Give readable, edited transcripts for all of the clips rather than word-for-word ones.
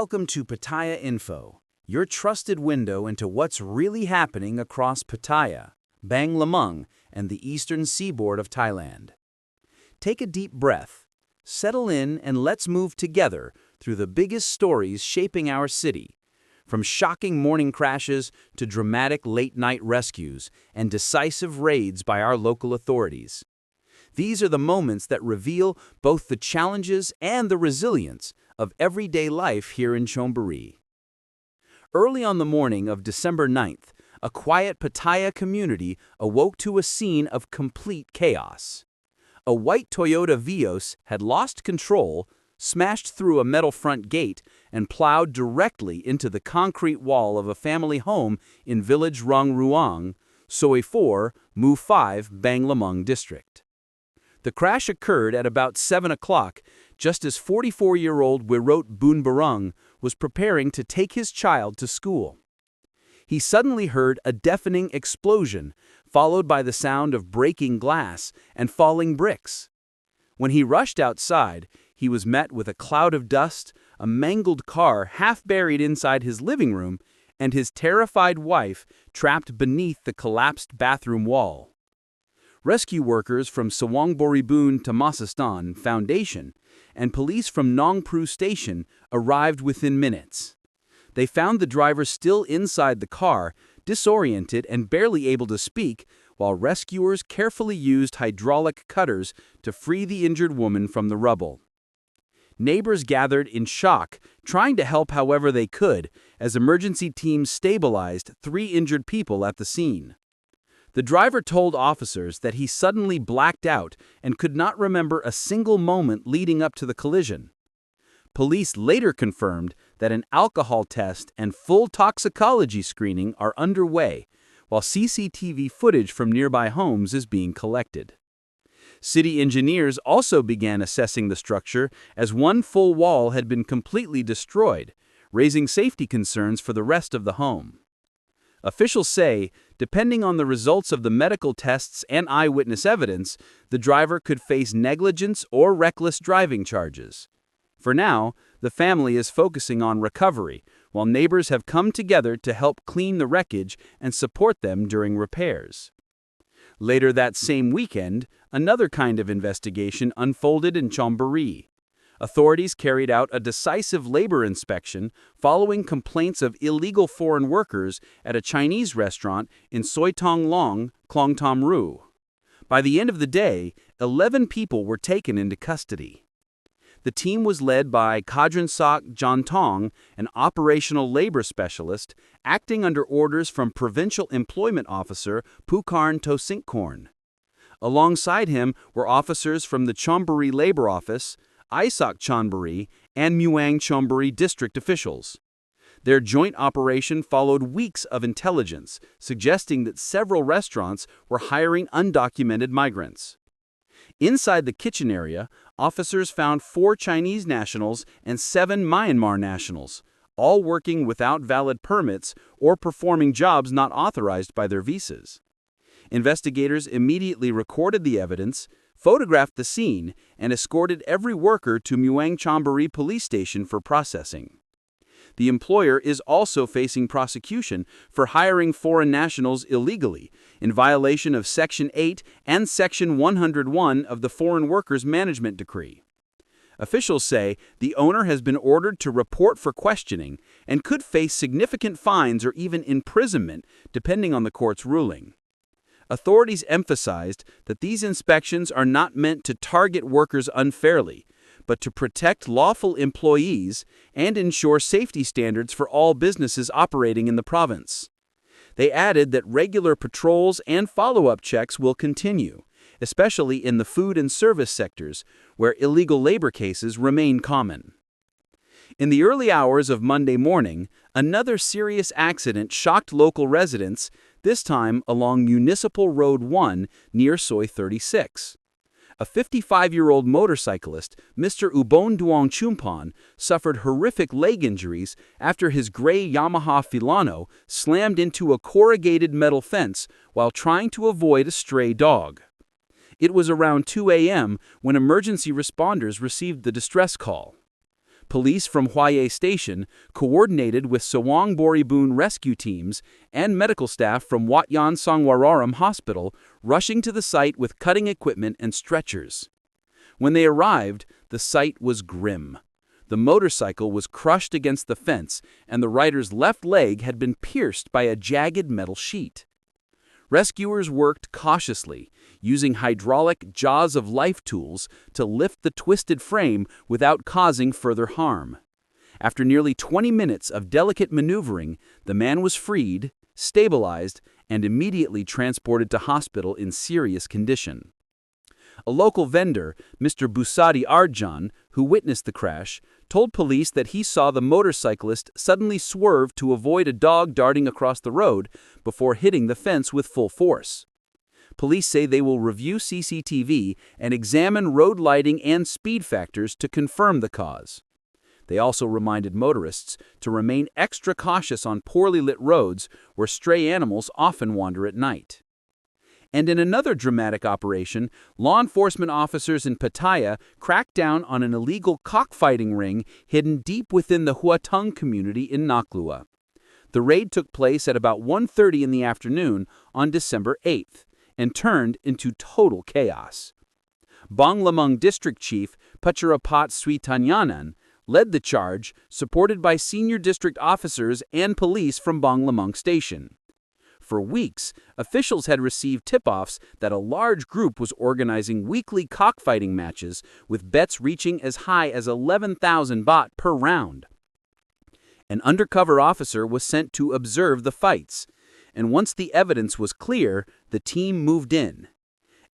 Welcome to Pattaya Info, your trusted window into what's really happening across Pattaya, Bang Lamang, and the eastern seaboard of Thailand. Take a deep breath, settle in, and let's move together through the biggest stories shaping our city, from shocking morning crashes to dramatic late-night rescues and decisive raids by our local authorities. These are the moments that reveal both the challenges and the resilience of everyday life here in Chonburi. Early on the morning of December 9th, a quiet Pattaya community awoke to a scene of complete chaos. A white Toyota Vios had lost control, smashed through a metal front gate, and plowed directly into the concrete wall of a family home in village Rong Ruang, Soi 4, Mu 5, Bang Lamang district. The crash occurred at about 7 o'clock, just as 44-year-old Wirot Boonbarung was preparing to take his child to school. He suddenly heard a deafening explosion, followed by the sound of breaking glass and falling bricks. When he rushed outside, he was met with a cloud of dust, a mangled car half buried inside his living room, and his terrified wife trapped beneath the collapsed bathroom wall. Rescue workers from Sawangboribun Tamasastan Foundation and police from Nong Pru Station arrived within minutes. They found the driver still inside the car, disoriented and barely able to speak, while rescuers carefully used hydraulic cutters to free the injured woman from the rubble. Neighbors gathered in shock, trying to help however they could, as emergency teams stabilized 3 injured people at the scene. The driver told officers that he suddenly blacked out and could not remember a single moment leading up to the collision. Police later confirmed that an alcohol test and full toxicology screening are underway, while CCTV footage from nearby homes is being collected. City engineers also began assessing the structure as one full wall had been completely destroyed, raising safety concerns for the rest of the home. Officials say, depending on the results of the medical tests and eyewitness evidence, the driver could face negligence or reckless driving charges. For now, the family is focusing on recovery, while neighbors have come together to help clean the wreckage and support them during repairs. Later that same weekend, another kind of investigation unfolded in Chonburi. Authorities carried out a decisive labor inspection following complaints of illegal foreign workers at a Chinese restaurant in Soi Tong Long, Klong Tom Ru. By the end of the day, 11 people were taken into custody. The team was led by Kadran Sok John Tong, an operational labor specialist, acting under orders from Provincial Employment Officer Pukarn Tosinkorn. Alongside him were officers from the Chonburi Labor Office, Isak Chonburi, and Muang Chonburi district officials. Their joint operation followed weeks of intelligence, suggesting that several restaurants were hiring undocumented migrants. Inside the kitchen area, officers found 4 Chinese nationals and 7 Myanmar nationals, all working without valid permits or performing jobs not authorized by their visas. Investigators immediately recorded the evidence, photographed the scene, and escorted every worker to Muang Chonburi police station for processing. The employer is also facing prosecution for hiring foreign nationals illegally, in violation of Section 8 and Section 101 of the Foreign Workers Management Decree. Officials say the owner has been ordered to report for questioning and could face significant fines or even imprisonment, depending on the court's ruling. Authorities emphasized that these inspections are not meant to target workers unfairly, but to protect lawful employees and ensure safety standards for all businesses operating in the province. They added that regular patrols and follow-up checks will continue, especially in the food and service sectors, where illegal labor cases remain common. In the early hours of Monday morning, another serious accident shocked local residents, this time along Municipal Road 1 near Soi 36. A 55-year-old motorcyclist, Mr. Ubon Duong Chumpan, suffered horrific leg injuries after his gray Yamaha Filano slammed into a corrugated metal fence while trying to avoid a stray dog. It was around 2 a.m. when emergency responders received the distress call. Police from Hua Station coordinated with Sawang Boribun rescue teams and medical staff from Wat Yan Songwararam Hospital, rushing to the site with cutting equipment and stretchers. When they arrived, the sight was grim. The motorcycle was crushed against the fence, and the rider's left leg had been pierced by a jagged metal sheet. Rescuers worked cautiously, using hydraulic jaws-of-life tools to lift the twisted frame without causing further harm. After nearly 20 minutes of delicate maneuvering, the man was freed, stabilized, and immediately transported to hospital in serious condition. A local vendor, Mr. Busadi Arjan, who witnessed the crash, told police that he saw the motorcyclist suddenly swerve to avoid a dog darting across the road before hitting the fence with full force. Police say they will review CCTV and examine road lighting and speed factors to confirm the cause. They also reminded motorists to remain extra cautious on poorly lit roads where stray animals often wander at night. And in another dramatic operation, law enforcement officers in Pattaya cracked down on an illegal cockfighting ring hidden deep within the Huatong community in Naklua. The raid took place at about 1:30 in the afternoon on December 8th and turned into total chaos. Bang Lamang District Chief Pacharapat Sritanyanan led the charge, supported by senior district officers and police from Bang Lamang Station. For weeks, officials had received tip-offs that a large group was organizing weekly cockfighting matches with bets reaching as high as 11,000 baht per round. An undercover officer was sent to observe the fights, and once the evidence was clear, the team moved in.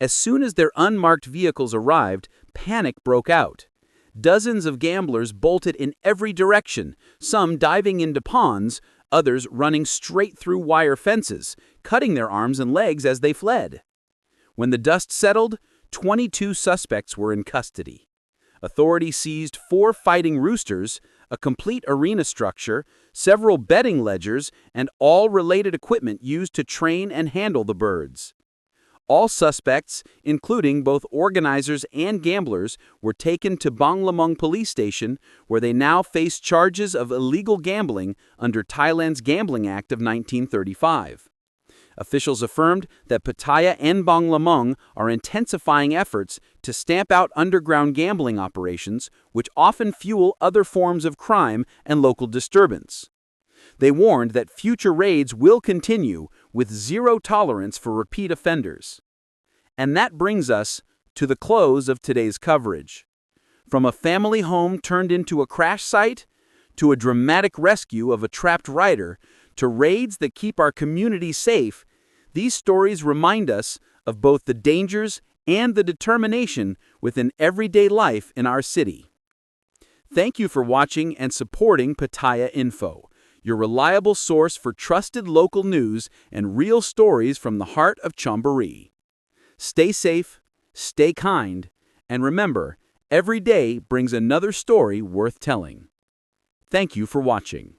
As soon as their unmarked vehicles arrived, panic broke out. Dozens of gamblers bolted in every direction, some diving into ponds, others running straight through wire fences, cutting their arms and legs as they fled. When the dust settled, 22 suspects were in custody. Authorities seized 4 fighting roosters, a complete arena structure, several betting ledgers, and all related equipment used to train and handle the birds. All suspects, including both organizers and gamblers, were taken to Bang Lamang Police Station, where they now face charges of illegal gambling under Thailand's Gambling Act of 1935. Officials affirmed that Pattaya and Bang Lamang are intensifying efforts to stamp out underground gambling operations, which often fuel other forms of crime and local disturbance. They warned that future raids will continue with zero tolerance for repeat offenders. And that brings us to the close of today's coverage. From a family home turned into a crash site, to a dramatic rescue of a trapped rider, to raids that keep our community safe, these stories remind us of both the dangers and the determination within everyday life in our city. Thank you for watching and supporting Pattaya Info, your reliable source for trusted local news and real stories from the heart of Chonburi. Stay safe, stay kind, and remember, every day brings another story worth telling. Thank you for watching.